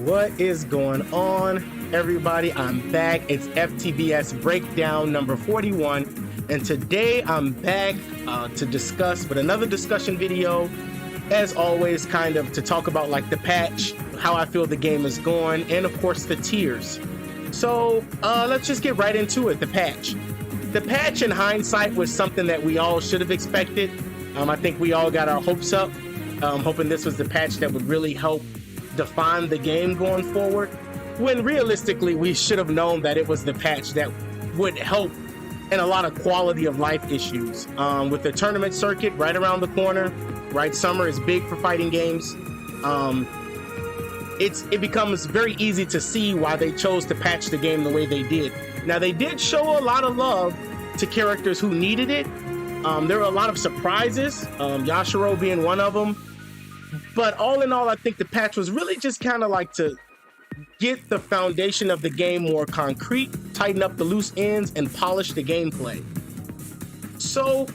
What is going on, everybody? I'm back. It's F.T.B.S. breakdown number 41, and today I'm back to discuss with another discussion video, as always, kind of to talk about like the patch, how I feel the game is going, and of course the tiers. So let's just get right into it. The patch in hindsight was something that we all should have expected. I think we all got our hopes up, hoping this was the patch that would really help define the game going forward, when realistically we should have known that it was the patch that would help in a lot of quality of life issues. With the tournament circuit right around the corner, right? Summer is big for fighting games. It becomes very easy to see why they chose to patch the game the way they did. Now, they did show a lot of love to characters who needed it. There were a lot of surprises, Yashiro being one of them. But all in all, I think the patch was really just kind of like to get the foundation of the game more concrete, tighten up the loose ends, and polish the gameplay. So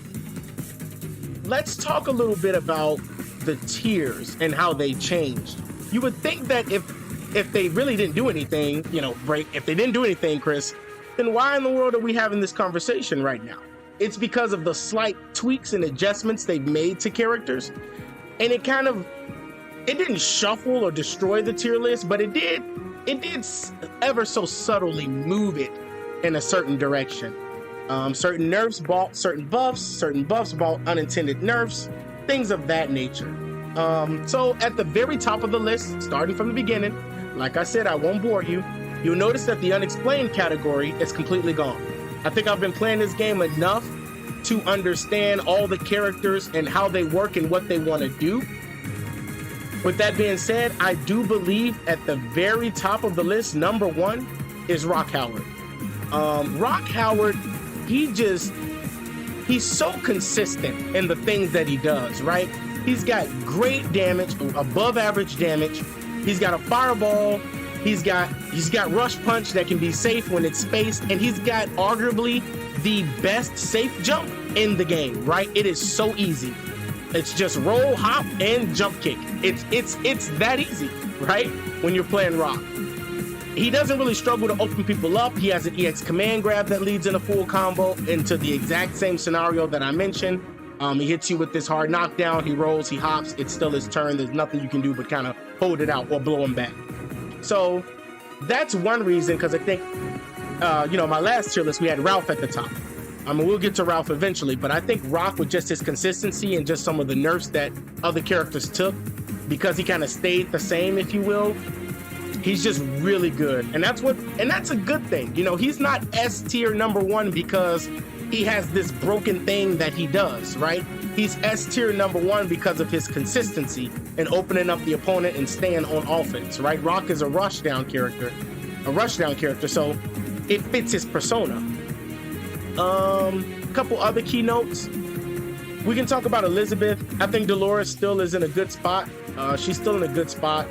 let's talk a little bit about the tiers and how they changed. You would think that if they really didn't do anything, if they didn't do anything, Chris, then why in the world are we having this conversation right now? It's because of the slight tweaks and adjustments they've made to characters. And it didn't shuffle or destroy the tier list, but it did ever so subtly move it in a certain direction. Certain nerfs brought certain buffs brought unintended nerfs, things of that nature. So at the very top of the list, starting from the beginning, like I said, I won't bore you, you'll notice that the unexplained category is completely gone. I think I've been playing this game enough to understand all the characters and how they work and what they want to do. With that being said, I do believe at the very top of the list, number one is Rock Howard. Rock Howard, he's so consistent in the things that he does, right? He's got great damage, above average damage. He's got a fireball. He's got rush punch that can be safe when it's spaced, and he's got arguably the best safe jump in the game, right? It is so easy. It's just roll, hop, and jump kick. It's that easy, right? When you're playing Rock. He doesn't really struggle to open people up. He has an EX command grab that leads in a full combo into the exact same scenario that I mentioned. He hits you with this hard knockdown. He rolls, he hops. It's still his turn. There's nothing you can do but kind of hold it out or blow him back. So that's one reason, because I think, my last tier list, we had Ralph at the top. We'll get to Ralph eventually, but I think Rock, with just his consistency and just some of the nerfs that other characters took, because he kind of stayed the same, if you will, he's just really good. And that's a good thing. He's not S tier number one because he has this broken thing that he does, right? He's S tier number one because of his consistency and opening up the opponent and staying on offense, right? Rock is a rushdown character, so it fits his persona. Couple other keynotes. We can talk about Elizabeth. I think Dolores still is in a good spot. She's still in a good spot.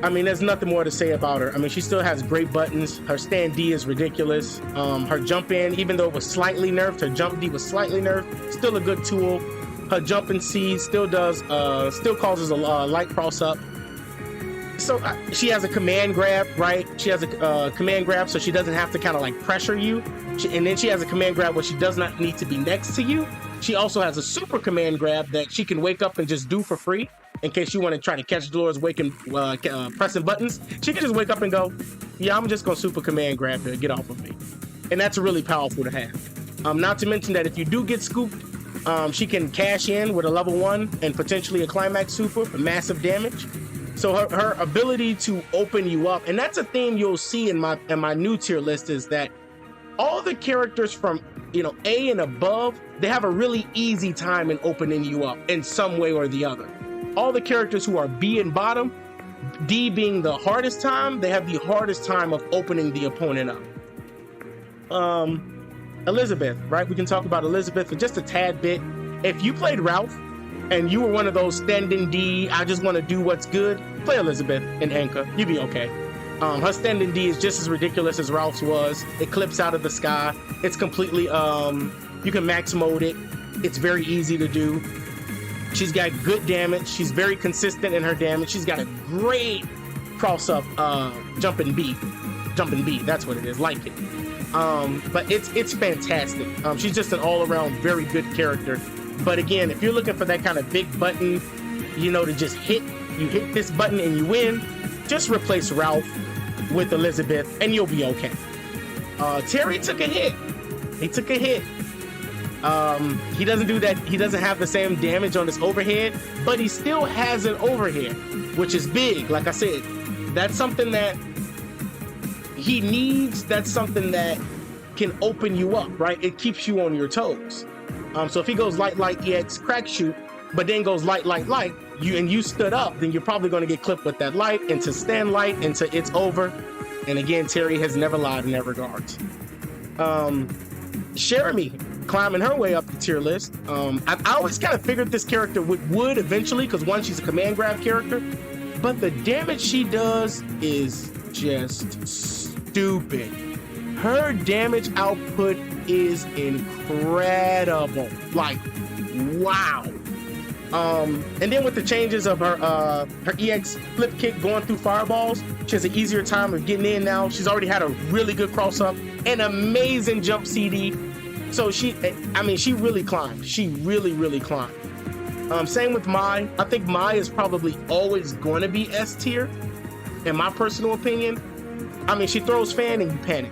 There's nothing more to say about her. She still has great buttons. Her stand D is ridiculous. Her jump in, even though it was slightly nerfed, her jump D was slightly nerfed. Still a good tool. Her jump in C still causes a light cross up. So she has a command grab, right? She has a command grab, so she doesn't have to kind of like pressure you. And then she has a command grab where she does not need to be next to you. She also has a super command grab that she can wake up and just do for free. In case you want to try to catch Dolores pressing buttons, she can just wake up and go, yeah, I'm just going to super command grab her, get off of me. And that's really powerful to have. Not to mention that if you do get scooped, she can cash in with a level 1 and potentially a climax super for massive damage. So her ability to open you up, and that's a theme you'll see in my new tier list, is that all the characters from A and above, they have a really easy time in opening you up in some way or the other. All the characters who are B and bottom, D being the hardest time, they have the hardest time of opening the opponent up. Elizabeth, right? We can talk about Elizabeth for just a tad bit. If you played Ralph and you were one of those standing D, I just want to do what's good, play Elizabeth in Anchor. You'll be okay. Her standing D is just as ridiculous as Ralph's was. It clips out of the sky. It's completely, you can max mode it. It's very easy to do. She's got good damage. She's very consistent in her damage. She's got a great cross up jumping B. That's what it is, light kick. But it's fantastic. She's just an all-around very good character. But again, if you're looking for that kind of big button, you know, to just hit this button and you win, just replace Ralph with Elizabeth and you'll be okay. Terry took a hit. He took a hit. He doesn't do that. He doesn't have the same damage on his overhead, but he still has an overhead, which is big. Like I said, that's something that he needs. That's something that can open you up, right? It keeps you on your toes. So if he goes light, EX, crack shoot, but then goes light, you stood up, then you're probably going to get clipped with that light into stand light into it's over. And again, Terry has never lied in that regard. Sheremy climbing her way up the tier list. I always kind of figured this character would eventually, because one, she's a command grab character, but the damage she does is just stupid. Her damage output is incredible. Like, wow. And then with the changes of her EX flip kick going through fireballs, she has an easier time of getting in now. She's already had a really good cross up, an amazing jump CD. So she really climbed. She really climbed. Same with Mai. I think Mai is probably always going to be S tier, in my personal opinion. I mean, she throws fan and you panic.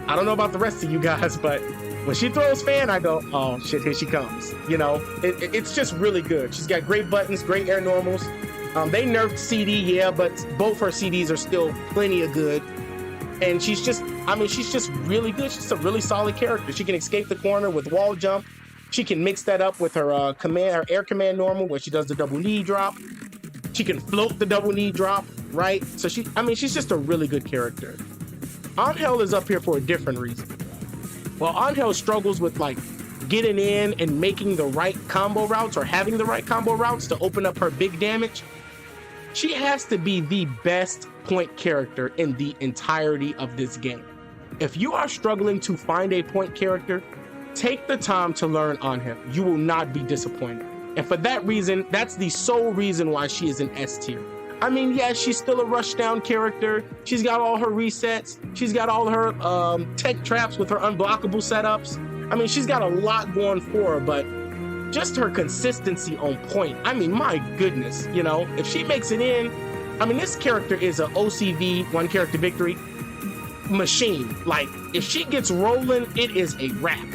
I don't know about the rest of you guys, but when she throws fan, I go, oh shit, here she comes. You know, it's just really good. She's got great buttons, great air normals. They nerfed CD, yeah, but both her CDs are still plenty of good. And she's just really good. She's a really solid character. She can escape the corner with wall jump. She can mix that up with her her air command normal, where she does the double knee drop. She can float the double knee drop, right? So she's just a really good character. Angel is up here for a different reason. Well, Angel struggles with like getting in and making the right combo routes or having the right combo routes to open up her big damage. She has to be the best point character in the entirety of this game. If you are struggling to find a point character, take the time to learn Angel. You will not be disappointed. And for that reason, that's the sole reason why she is an S tier. I mean, yeah, she's still a rushdown character. She's got all her resets. She's got all her tech traps with her unblockable setups. I mean, she's got a lot going for her, but just her consistency on point. I mean, my goodness, you know, if she makes it in, I mean, this character is a OCV, one character victory machine. Like, if she gets rolling, it is a wrap.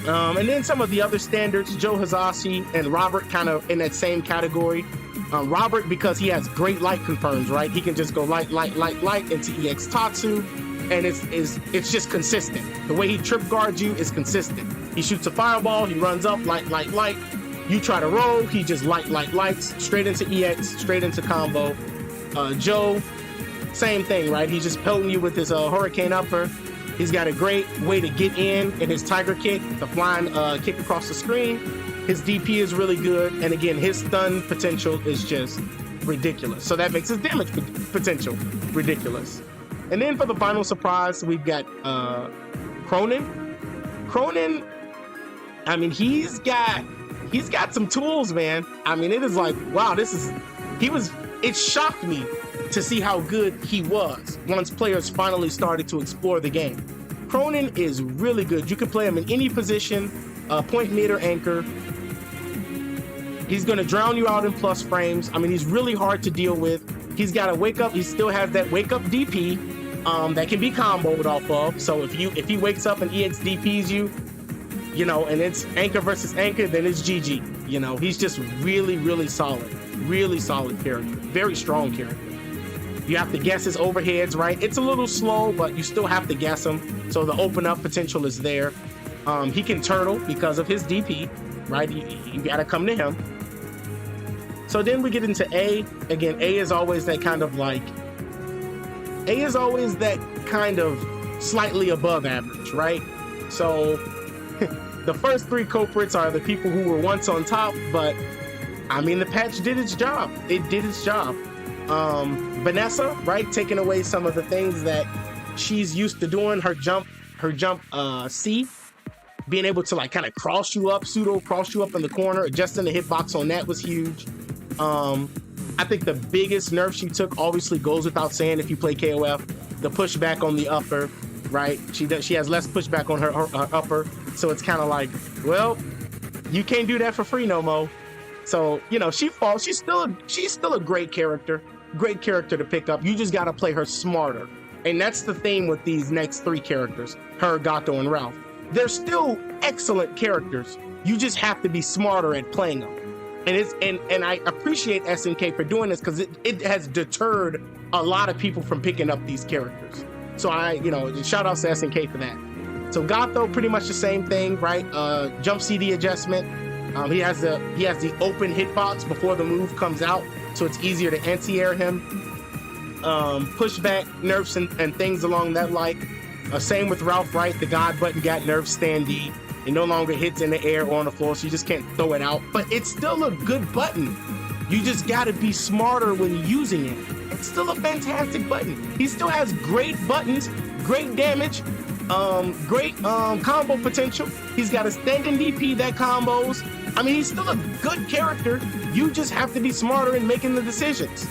And then some of the other standards, Joe Hazashi and Robert kind of in that same category. Robert, because he has great light confirms, right? He can just go light into EX Tatsu, and it's just consistent. The way he trip guards you is consistent. He shoots a fireball, he runs up, light. You try to roll, he just lights, straight into EX, straight into combo. Joe, same thing, right? He's just pelting you with his hurricane upper. He's got a great way to get in his tiger kick, the flying kick across the screen. His DP is really good, and again, his stun potential is just ridiculous. So that makes his damage potential ridiculous. And then for the final surprise, we've got Cronin. Cronin, I mean, he's got some tools, man. I mean, it is like, wow, it shocked me to see how good he was once players finally started to explore the game. Cronin is really good. You can play him in any position, point, mid, or anchor. He's going to drown you out in plus frames. I mean, he's really hard to deal with. He's got a wake up. He still has that wake up DP that can be comboed off of. So if he wakes up and EX DPs you, you know, and it's anchor versus anchor, then it's GG. You know, he's just really solid character, very strong character. You have to guess his overheads, right? It's a little slow, but you still have to guess him. So the open up potential is there. He can turtle because of his DP, right? You got to come to him. So then we get into A. Again, A is always that kind of slightly above average, right? So the first three culprits are the people who were once on top, but I mean, the patch did its job. It did its job. Vanessa, right? Taking away some of the things that she's used to doing, her jump C, being able to like kind of cross you up, pseudo cross you up in the corner, adjusting the hitbox on that was huge. I think the biggest nerf she took obviously goes without saying if you play KOF, the pushback on the upper, right? She has less pushback on her upper, so it's kind of like, well, you can't do that for free no more. So, you know, she falls. She's still a great character to pick up. You just got to play her smarter. And that's the theme with these next three characters, her, Gato, and Ralph. They're still excellent characters. You just have to be smarter at playing them. And I appreciate SNK for doing this because it has deterred a lot of people from picking up these characters. So shout out to SNK for that. So Gato, pretty much the same thing, right? Jump CD adjustment. He has the open hitbox before the move comes out, so it's easier to anti-air him. Pushback nerfs and things along that like. Same with Ralph, right? The God button got nerfed standee. It no longer hits in the air or on the floor, so you just can't throw it out. But it's still a good button. You just got to be smarter when using it. It's still a fantastic button. He still has great buttons, great damage, great combo potential. He's got a standing DP that combos. I mean, he's still a good character. You just have to be smarter in making the decisions.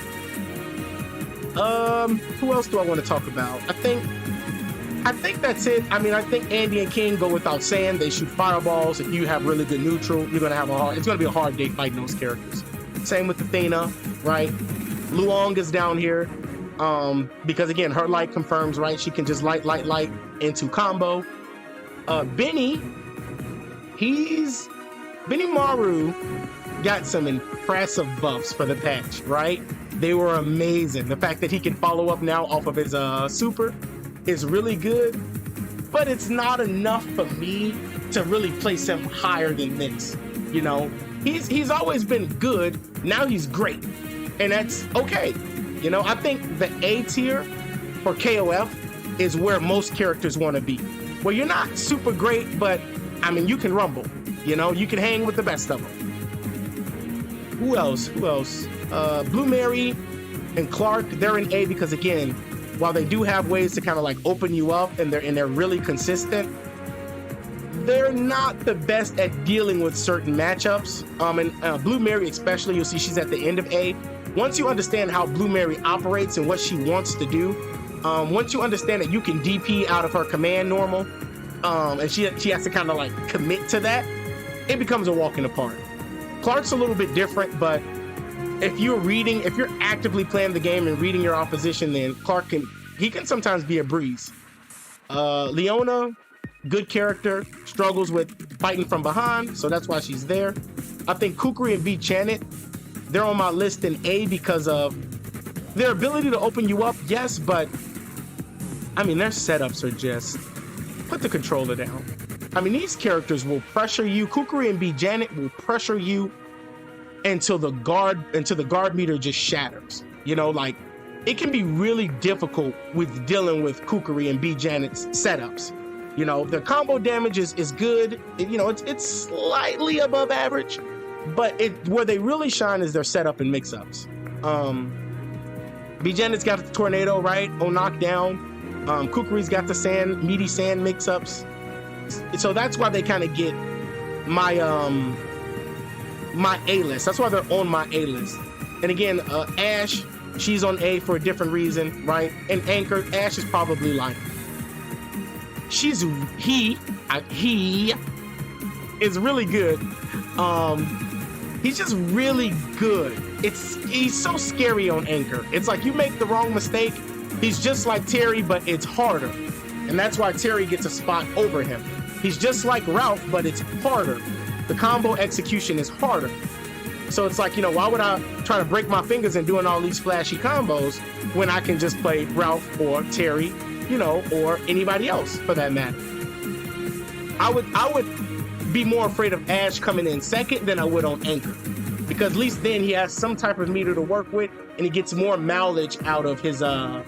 Who else do I want to talk about? I think that's it. I mean, I think Andy and King go without saying. They shoot fireballs. If you have really good neutral, you're gonna have it's gonna be a hard day fighting those characters. Same with Athena, right? Luong is down here because again, her light confirms, right? She can just light into combo. Benny Maru got some impressive buffs for the patch, right? They were amazing. The fact that he can follow up now off of his super is really good, but it's not enough for me to really place him higher than this. You know, he's always been good. Now he's great, and that's okay. You know, I think the A tier for KOF is where most characters want to be, where you're not super great, but I mean, you can rumble. You know, you can hang with the best of them. Who else? Blue Mary and Clark, they're in A because again, while they do have ways to kind of like open you up and they're really consistent, they're not the best at dealing with certain matchups. And Blue Mary especially, you'll see she's at the end of A. Once you understand how Blue Mary operates and what she wants to do, once you understand that you can DP out of her command normal, and she has to kind of like commit to that, it becomes a walk in the park. Clark's a little bit different, but if you're actively playing the game and reading your opposition, then Clark can sometimes be a breeze. Leona, good character, struggles with fighting from behind, so that's why she's there. I think Kukri and V Janet, they're on my list in A because of their ability to open you up, yes, but I mean, their setups are just, put the controller down. I mean, these characters will pressure you. Kukri and B Janet will pressure you until the guard meter just shatters. You know, like, it can be really difficult with dealing with Kukri and B Janet's setups. You know, their combo damage is good. It's slightly above average, but where they really shine is their setup and mix-ups. B Janet's got the tornado, right? On knockdown. Kukri's got the meaty sand mix-ups. So that's why they kind of get my A-list. That's why they're on my A-list. And again, Ash, she's on A for a different reason, right? And Anchor, Ash is probably like, he is really good. He's just really good. He's so scary on Anchor. It's like you make the wrong mistake, he's just like Terry, but it's harder. And that's why Terry gets a spot over him. He's just like Ralph, but it's harder. The combo execution is harder. So it's like, why would I try to break my fingers and doing all these flashy combos when I can just play Ralph or Terry, or anybody else for that matter. I would be more afraid of Ash coming in second than I would on Anchor, because at least then he has some type of meter to work with and he gets more mileage out of his combo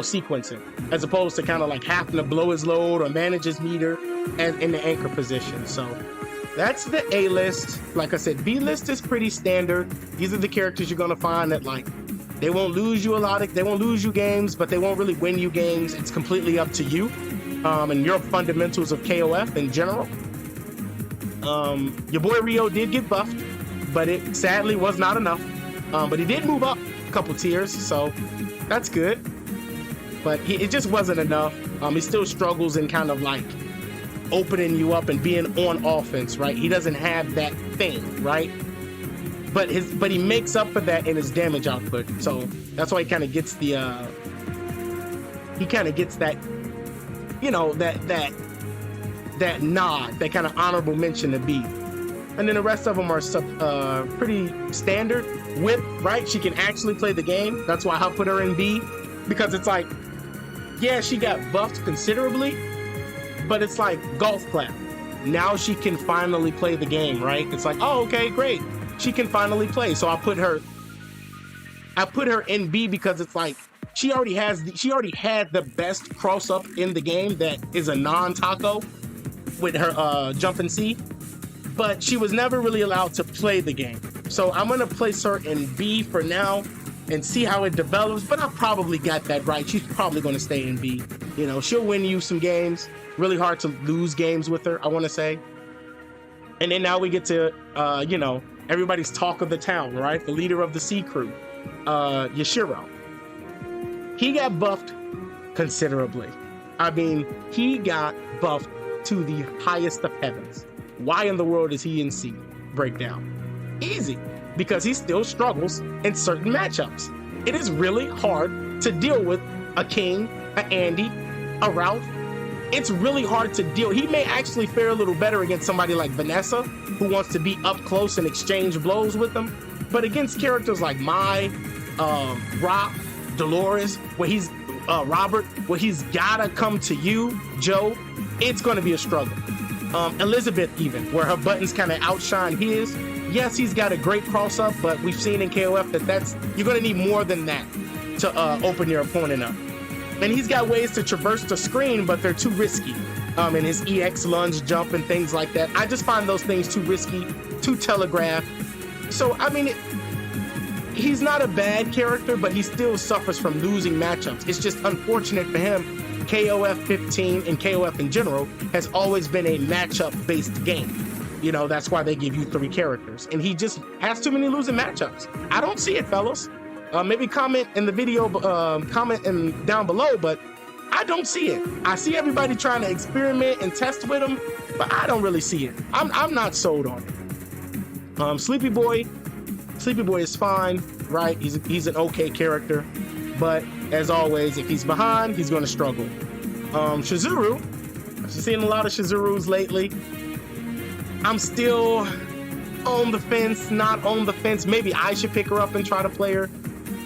sequencing, as opposed to kind of like having to blow his load or manage his meter and in the Anchor position. So that's the A list. Like I said, B list is pretty standard. These are the characters you're gonna find that like they won't lose you games, but they won't really win you games. It's completely up to you and your fundamentals of KOF in general. Your boy Rio did get buffed. but it sadly was not enough. But he did move up a couple tiers, so that's good. But it just wasn't enough. He still struggles in kind of like opening you up and being on offense, right? He doesn't have that thing, right? But he makes up for that in his damage output. So that's why he kind of gets the that, you know, that nod, that kind of honorable mention to B. And then the rest of them are pretty standard. Whip, right? She can actually play the game. That's why I put her in B, because it's like, yeah, she got buffed considerably, but it's like golf clap. Now she can finally play the game, right? It's like, oh, okay, great. She can finally play. So I put her in B because it's like she already had the best cross up in the game that is a non-taco with her jumping C, but she was never really allowed to play the game. So I'm gonna place her in B for now and see how it develops, but I probably got that right. She's probably gonna stay in B. You know, she'll win you some games. Really hard to lose games with her, I wanna say. And then now we get to, you know, everybody's talk of the town, right? The leader of the C crew, Yashiro. He got buffed considerably. I mean, he got buffed to the highest of heavens. Why in the world is he in C? Breakdown. Easy, because he still struggles in certain matchups. It is really hard to deal with a King, an Andy, a Ralph. It's really hard to deal. He may actually fare a little better against somebody like Vanessa, who wants to be up close and exchange blows with them. But against characters like Mai, Rock, Dolores, where he's Robert, where he's gotta come to you, Joe, it's gonna be a struggle. Elizabeth even, where her buttons kind of outshine his. Yes, he's got a great cross up, but we've seen in KOF that you're gonna need more than that to open your opponent up. And he's got ways to traverse the screen, but they're too risky. And his EX lunge jump and things like that. I just find those things too risky, too telegraphed. So, I mean, he's not a bad character, but he still suffers from losing matchups. It's just unfortunate for him. KOF 15 and KOF in general has always been a matchup-based game. You know, that's why they give you 3 characters. And he just has too many losing matchups. I don't see it, fellas. Maybe comment in the video, down below, but I don't see it. I see everybody trying to experiment and test with him, but I don't really see it. I'm not sold on it. Sleepy Boy is fine, right? He's an okay character, but as always, if he's behind, he's going to struggle. Shizuru, I've seen a lot of Shizurus lately. I'm still on the fence, not on the fence. Maybe I should pick her up and try to play her,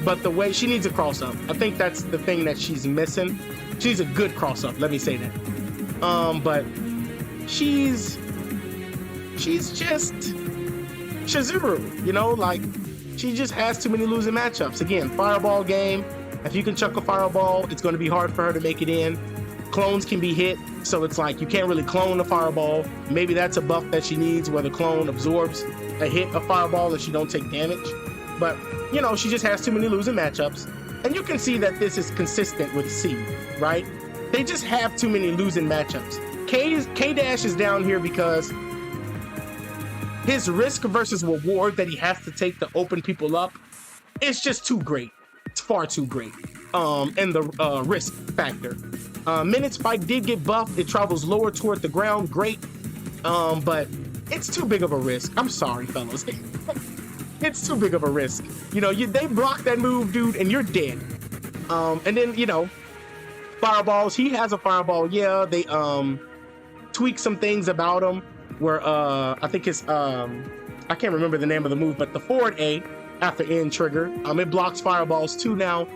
but the way she needs a cross up. I think that's the thing that she's missing. She's a good cross up, let me say that. But she's just Shizuru, you know, like she just has too many losing matchups. Again, fireball game. If you can chuck a fireball, it's going to be hard for her to make it in. Clones can be hit, so it's like you can't really clone a fireball. Maybe that's a buff that she needs, where the clone absorbs a hit of fireball and she don't take damage. But, you know, she just has too many losing matchups. And you can see that this is consistent with C, right? They just have too many losing matchups. K-Dash is down here because his risk versus reward that he has to take to open people up, it's just too great. It's far too great. And the risk factor. Minute Spike did get buffed. It travels lower toward the ground. Great. But it's too big of a risk. I'm sorry, fellas. It's too big of a risk. You know, they block that move, dude, and you're dead. And then, you know, fireballs. He has a fireball. Yeah, they tweak some things about him where I think it's I can't remember the name of the move, but the forward A after end trigger, it blocks fireballs too now.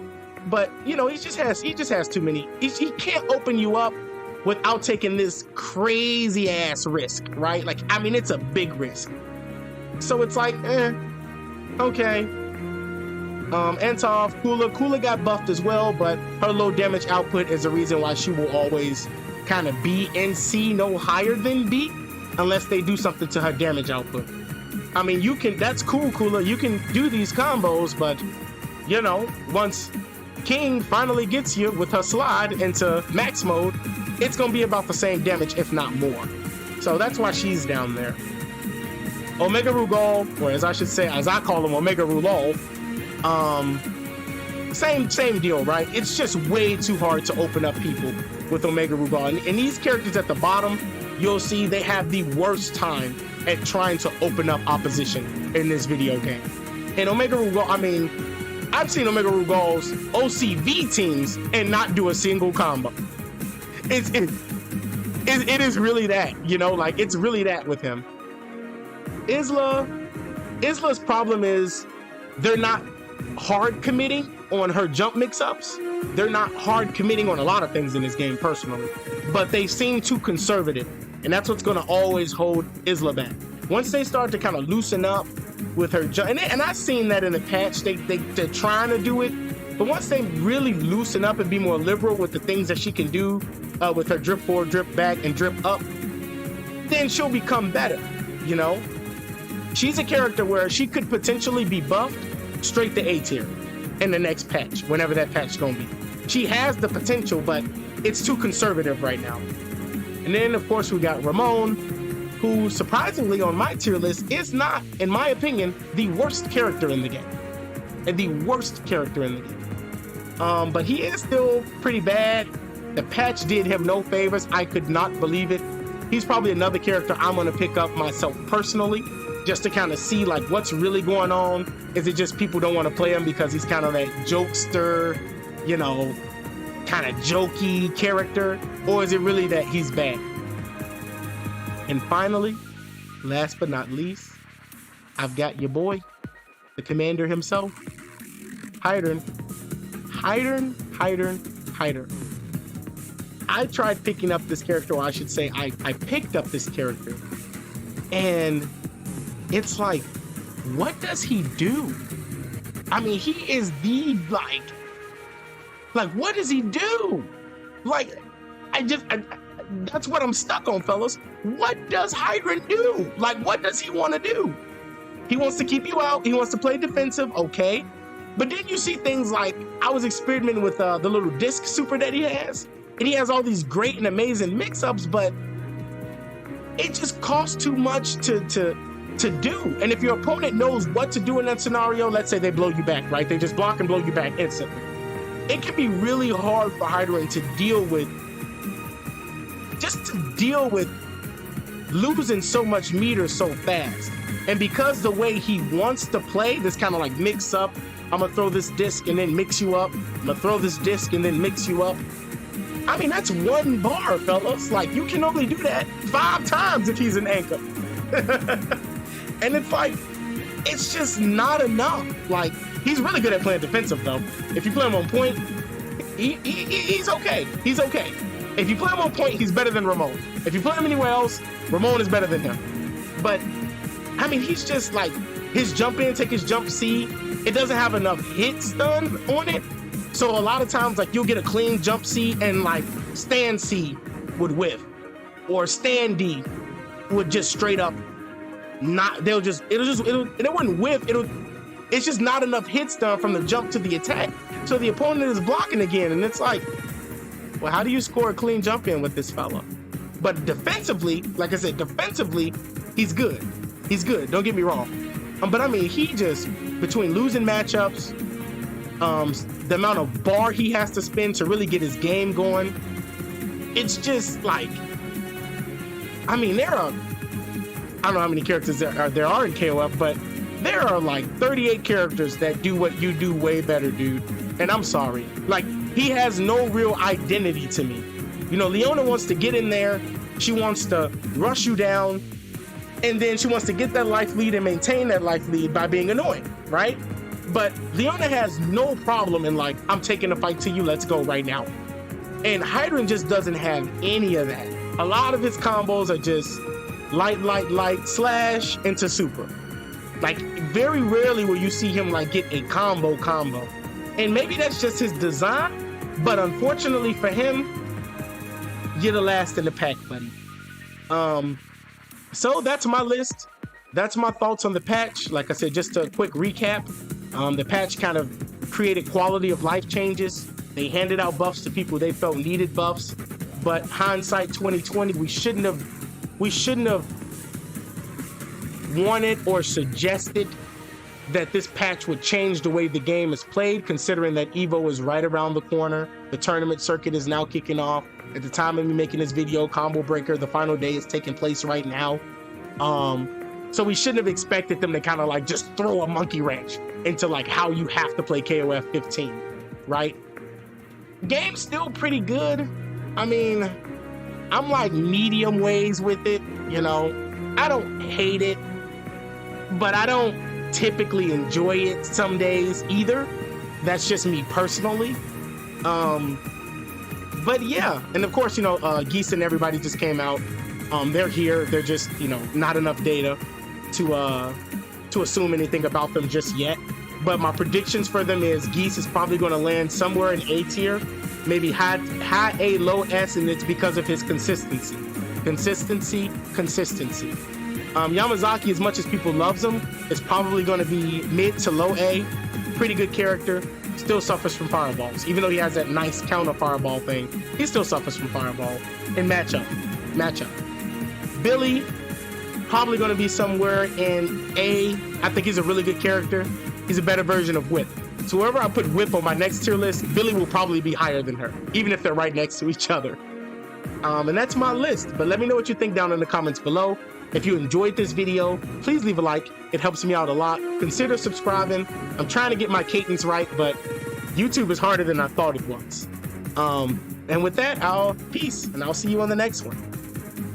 But you know, he just has too many. He can't open you up without taking this crazy ass risk, right? Like, I mean, it's a big risk. So it's like, okay. Antov, Kula got buffed as well, but her low damage output is the reason why she will always kind of be in C, no higher than B, unless they do something to her damage output. I mean, that's cool, Kula. You can do these combos, but you know, once King finally gets you with her slide into max mode, it's gonna be about the same damage, if not more. So that's why she's down there. Omega Rugal, or as I should say, as I call him, Omega Rulol. Same deal, right? It's just way too hard to open up people with Omega Rugal. And these characters at the bottom, you'll see they have the worst time at trying to open up opposition in this video game. And Omega Rugal, I mean, I've seen Omega Rugal's OCV teams and not do a single combo. It is really that, you know, like it's really that with him. Isla's problem is they're not hard committing on her jump mix-ups. They're not hard committing on a lot of things in this game personally, but they seem too conservative, and that's what's going to always hold Isla back. Once they start to kind of loosen up with her jump, and I've seen that in the patch, they're trying to do it, but once they really loosen up and be more liberal with the things that she can do with her drip forward, drip back, and drip up, then she'll become better, you know? She's a character where she could potentially be buffed straight to A tier in the next patch, whenever that patch is going to be. She has the potential, but it's too conservative right now. And then, of course, we got Ramon, who surprisingly on my tier list is not, in my opinion, the worst character in the game. And the worst character in the game. But he is still pretty bad. The patch did him no favors. I could not believe it. He's probably another character I'm going to pick up myself personally, just to kind of see like what's really going on. Is it just people don't want to play him because he's kind of that jokester, you know, kind of jokey character, or is it really that he's bad? And finally, last but not least, I've got your boy, the commander himself, Hydrant. I tried picking up this character, or I should say I picked up this character, and it's like, what does he do? I mean, he is the, like, what does he do? Like, that's what I'm stuck on, fellas. What does Hydrant do? Like, what does he want to do? He wants to keep you out. He wants to play defensive, okay. But then you see things like, I was experimenting with the little disc super that he has. And he has all these great and amazing mix-ups, but it just costs too much to do. And if your opponent knows what to do in that scenario, let's say they blow you back, right? They just block and blow you back instantly. It can be really hard for Hydrant to deal with, losing so much meter so fast. And because the way he wants to play, this kind of like mix up, I'm gonna throw this disc and then mix you up. I'm gonna throw this disc and then mix you up. I mean, that's one bar, fellas. Like, you can only do that 5 times if he's an anchor. And it's like, it's just not enough. Like, he's really good at playing defensive, though. If you play him on point, he's okay. He's okay. If you play him on point, he's better than Ramon. If you play him anywhere else, Ramon is better than him. But, I mean, he's just like, his jump in, take his jump C, it doesn't have enough hit stun on it. So a lot of times, like, you'll get a clean jump C and like stand C would whiff, or stand D would just straight up not. It wouldn't whiff. It's just not enough hit stun from the jump to the attack. So the opponent is blocking again, and it's like, well, how do you score a clean jump in with this fella? But defensively, like I said, defensively, he's good. He's good. Don't get me wrong. But I mean, he just, between losing matchups, the amount of bar he has to spend to really get his game going, it's just like, I mean, I don't know how many characters there are in KOF, but there are like 38 characters that do what you do way better, dude. And I'm sorry. Like, he has no real identity to me. You know, Leona wants to get in there. She wants to rush you down. And then she wants to get that life lead and maintain that life lead by being annoying, right? But Leona has no problem in like, I'm taking a fight to you, let's go right now. And Hydrant just doesn't have any of that. A lot of his combos are just light, slash into super. Like, very rarely will you see him like get a combo. And maybe that's just his design, but unfortunately for him, you're the last in the pack, buddy. So that's my list. That's my thoughts on the patch. Like I said, just a quick recap. The patch kind of created quality of life changes. They handed out buffs to people they felt needed buffs. But hindsight 2020, we shouldn't have wanted or suggested that this patch would change the way the game is played, considering that EVO is right around the corner. The tournament circuit is now kicking off. At the time of me making this video, Combo Breaker, the final day, is taking place right now. So we shouldn't have expected them to kind of like just throw a monkey wrench into like how you have to play KOF 15, right? Game's still pretty good. I mean, I'm like medium ways with it, you know. I don't hate it, but I don't typically enjoy it some days either. That's just me personally. But yeah, and of course, you know, Geese and everybody just came out. They're here. They're just, you know, not enough data to assume anything about them just yet. But my predictions for them is Geese is probably going to land somewhere in A tier, maybe high A, low S, and it's because of his consistency. Consistency. Yamazaki, as much as people loves him, is probably going to be mid to low A. Pretty good character. Still suffers from fireballs. Even though he has that nice counter fireball thing, he still suffers from fireball in matchup. Billy, probably going to be somewhere in A. I think he's a really good character. He's a better version of Whip. So wherever I put Whip on my next tier list, Billy will probably be higher than her, even if they're right next to each other. And that's my list. But let me know what you think down in the comments below. If you enjoyed this video, please leave a like. It helps me out a lot. Consider subscribing. I'm trying to get my cadence right, but YouTube is harder than I thought it was. And with that, peace, and I'll see you on the next one.